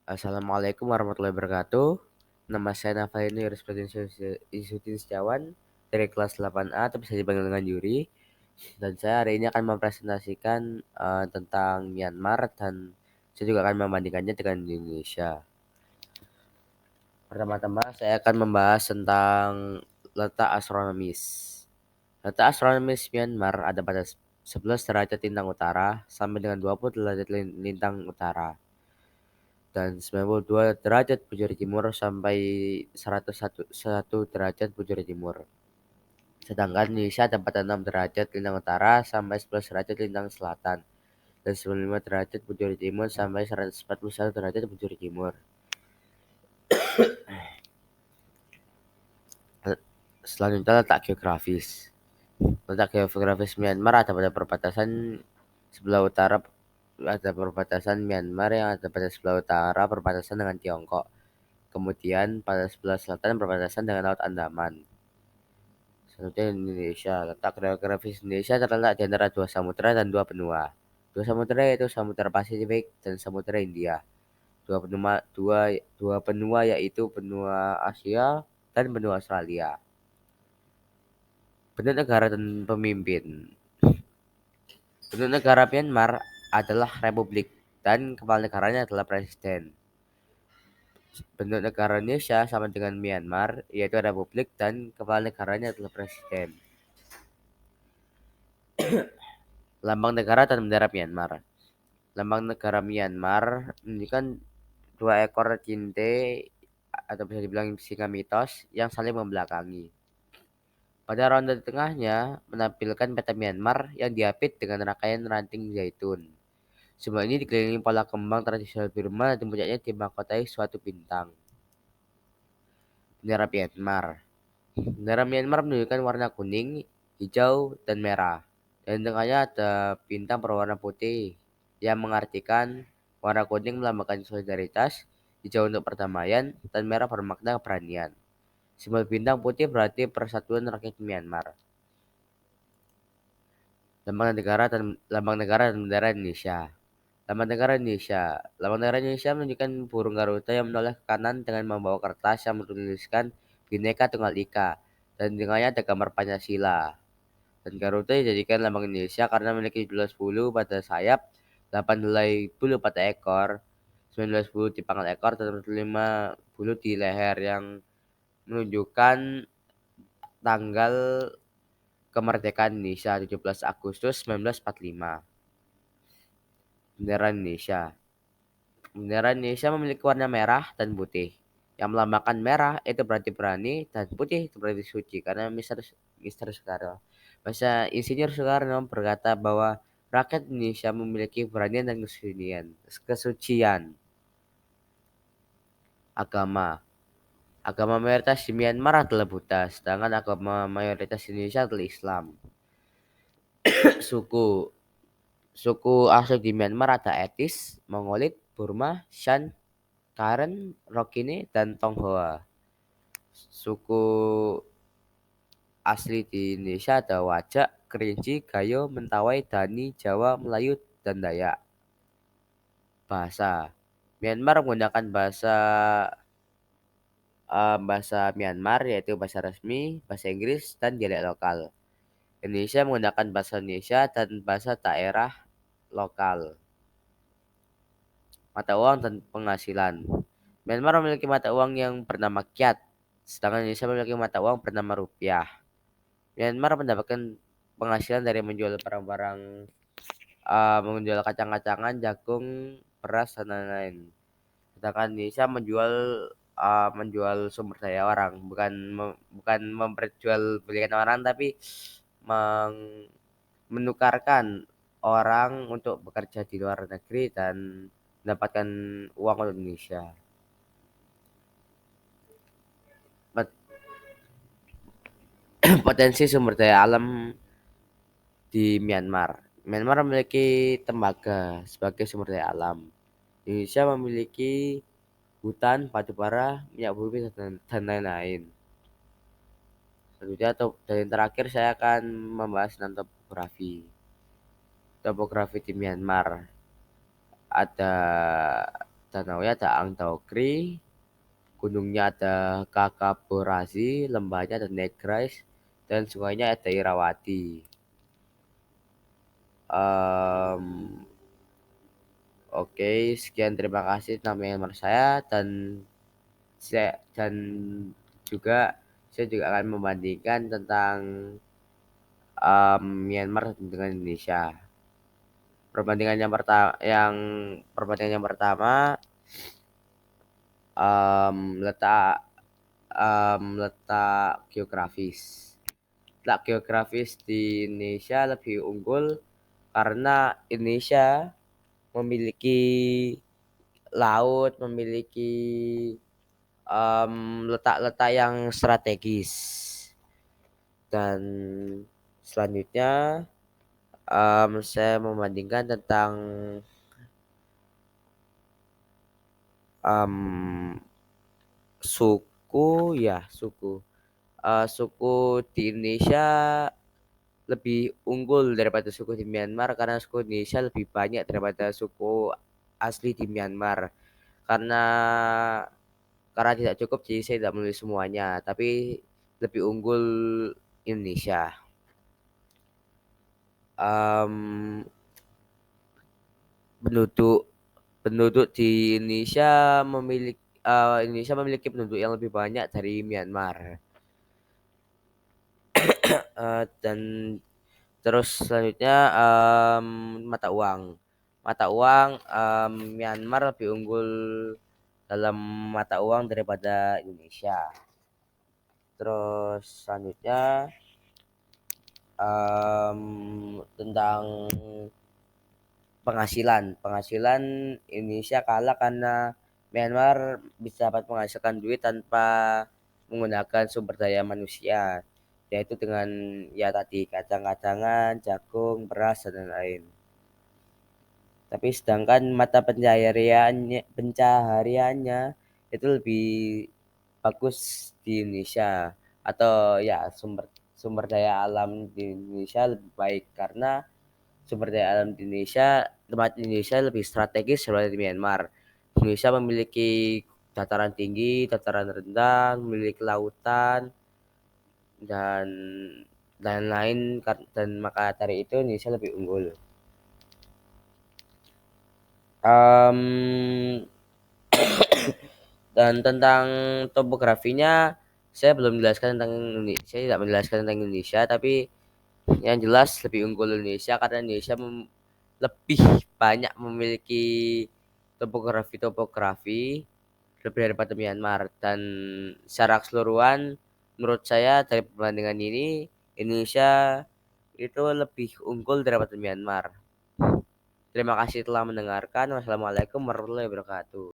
Assalamualaikum warahmatullahi wabarakatuh. Nama saya Nafaini Isuddin Setiawan dari kelas 8A atau bisa dipanggil dengan Yuri. Dan saya hari ini akan mempresentasikan tentang Myanmar dan saya juga akan membandingkannya dengan Indonesia. Pertama-tama saya akan membahas tentang letak astronomis. Letak astronomis Myanmar ada pada 11 derajat lintang utara sampai dengan 20 derajat lintang utara, dan 92 derajat bujur timur sampai 101 derajat bujur timur. Sedangkan Indonesia ada pada 6 derajat lintang utara sampai 11 derajat lintang selatan dan 95 derajat bujur timur sampai 141 derajat bujur timur. Selanjutnya letak geografis. Letak geografis Myanmar ada pada perbatasan sebelah utara Myanmar yang ada pada sebelah utara perbatasan dengan Tiongkok. Kemudian pada sebelah selatan berbatasan dengan Laut Andaman. Selanjutnya Indonesia. Letak geografis Indonesia terletak di antara dua samudera dan dua benua. Dua samudera yaitu Samudra Pasifik dan Samudra India. Dua benua yaitu benua Asia dan benua Australia. Bentuk negara dan pemimpin. Bentuk negara Myanmar adalah republik dan kepala negaranya adalah presiden. Bentuk negara Indonesia sama dengan Myanmar, yaitu republik dan kepala negaranya adalah presiden. Lambang negara dan bendera Myanmar. Lambang negara Myanmar menunjukkan dua ekor kinte atau bisa dibilang singa mitos yang saling membelakangi. Pada ronde di tengahnya menampilkan peta Myanmar yang diapit dengan rangkaian ranting zaitun. Semua ini dikelilingi pola kembang tradisional Burma dan puncaknya dimahkotai suatu bintang. Bendera Myanmar. Bendera Myanmar menunjukkan warna kuning, hijau, dan merah. Dan di tengahnya ada bintang berwarna putih yang mengartikan warna kuning melambangkan solidaritas, hijau untuk perdamaian, dan merah bermakna keberanian. Simbol bintang putih berarti persatuan rakyat Myanmar. Lambang negara dan bendera Indonesia. Lambang negara Indonesia. Lambang negara Indonesia menunjukkan burung garuda yang menoleh ke kanan dengan membawa kertas yang bertuliskan Bhinneka Tunggal Ika, dan di tengahnya ada gambar Pancasila. Dan garuda dijadikan lambang Indonesia karena memiliki 12 bulu pada sayap, 8 helai bulu pada ekor, 19 bulu di pangkal ekor, dan 5 bulu di leher yang menunjukkan tanggal kemerdekaan Indonesia 17 Agustus 1945. Bendera Indonesia. Bendera Indonesia memiliki warna merah dan putih. Yang melambangkan merah itu berarti berani dan putih itu berarti suci, karena Mister Soekarno. Bahasa Insinyur Soekarno berkata bahwa rakyat Indonesia memiliki keberanian dan kesucian. Agama. Agama mayoritas di Myanmar adalah Buddha, sedangkan agama mayoritas di Indonesia adalah Islam. Suku. Suku asli di Myanmar ada Etis, Mongolit, Burma, Shan, Karen, Rohingya, dan Tionghoa. Suku asli di Indonesia ada Wajak, Kerinci, Gayo, Mentawai, Dani, Jawa, Melayu, dan Dayak. Bahasa. Myanmar menggunakan bahasa Myanmar yaitu bahasa resmi, bahasa Inggris, dan dialek lokal. Indonesia menggunakan bahasa Indonesia dan bahasa daerah lokal. Mata uang dan penghasilan. Myanmar memiliki mata uang yang bernama Kyat, sedangkan Indonesia memiliki mata uang bernama rupiah. Myanmar mendapatkan penghasilan dari menjual barang-barang, menjual kacang-kacangan, jagung, beras, dan lain-lain. Sedangkan Indonesia menjual sumber daya orang, bukan memperjual belikan orang, tapi menukarkan orang untuk bekerja di luar negeri dan mendapatkan uang untuk Indonesia. Potensi sumber daya alam di Myanmar. Myanmar memiliki tembaga sebagai sumber daya alam. Indonesia memiliki hutan, batu bara, minyak bumi, dan lain-lain. Selanjutnya, dan yang terakhir saya akan membahas tentang topografi. Topografi di Myanmar ada danaunya ada Angtaucri, gunungnya ada Kakaborazi, lembahnya ada Negrais, dan sungainya ada Irawati. Em, oke, sekian terima kasih tentang Myanmar saya dan juga saya juga akan membandingkan tentang Myanmar dengan Indonesia. Perbandingan yang pertama, letak letak geografis. Letak geografis di Indonesia lebih unggul karena Indonesia memiliki laut, memiliki letak-letak yang strategis. Dan selanjutnya saya membandingkan tentang em, suku di Indonesia lebih unggul daripada suku di Myanmar karena suku Indonesia lebih banyak daripada suku asli di Myanmar. Karena tidak cukup jadi saya tidak menulis semuanya, tapi lebih unggul Indonesia. Em, penduduk penduduk di Indonesia memiliki penduduk yang lebih banyak dari Myanmar. Dan terus selanjutnya mata uang. Mata uang Myanmar lebih unggul dalam mata uang daripada Indonesia. Terus selanjutnya tentang penghasilan Indonesia kalah karena Myanmar bisa dapat menghasilkan duit tanpa menggunakan sumber daya manusia, yaitu dengan ya tadi kacang-kacangan, jagung, beras dan lain-lain. Tapi sedangkan mata pencahariannya itu lebih bagus di Indonesia, atau ya sumber sumber daya alam di Indonesia lebih baik karena sumber daya alam di tempat Indonesia lebih strategis daripada di Myanmar. Indonesia memiliki dataran tinggi, dataran rendah, memiliki lautan dan lain dan maka dari itu Indonesia lebih unggul. Um, dan tentang topografinya saya belum menjelaskan tentang Indonesia, saya tidak menjelaskan tentang Indonesia, tapi yang jelas lebih unggul Indonesia karena Indonesia lebih banyak memiliki topografi lebih daripada Myanmar, dan secara keseluruhan menurut saya dari perbandingan ini Indonesia itu lebih unggul daripada Myanmar. Terima kasih telah mendengarkan. Wassalamualaikum warahmatullahi wabarakatuh.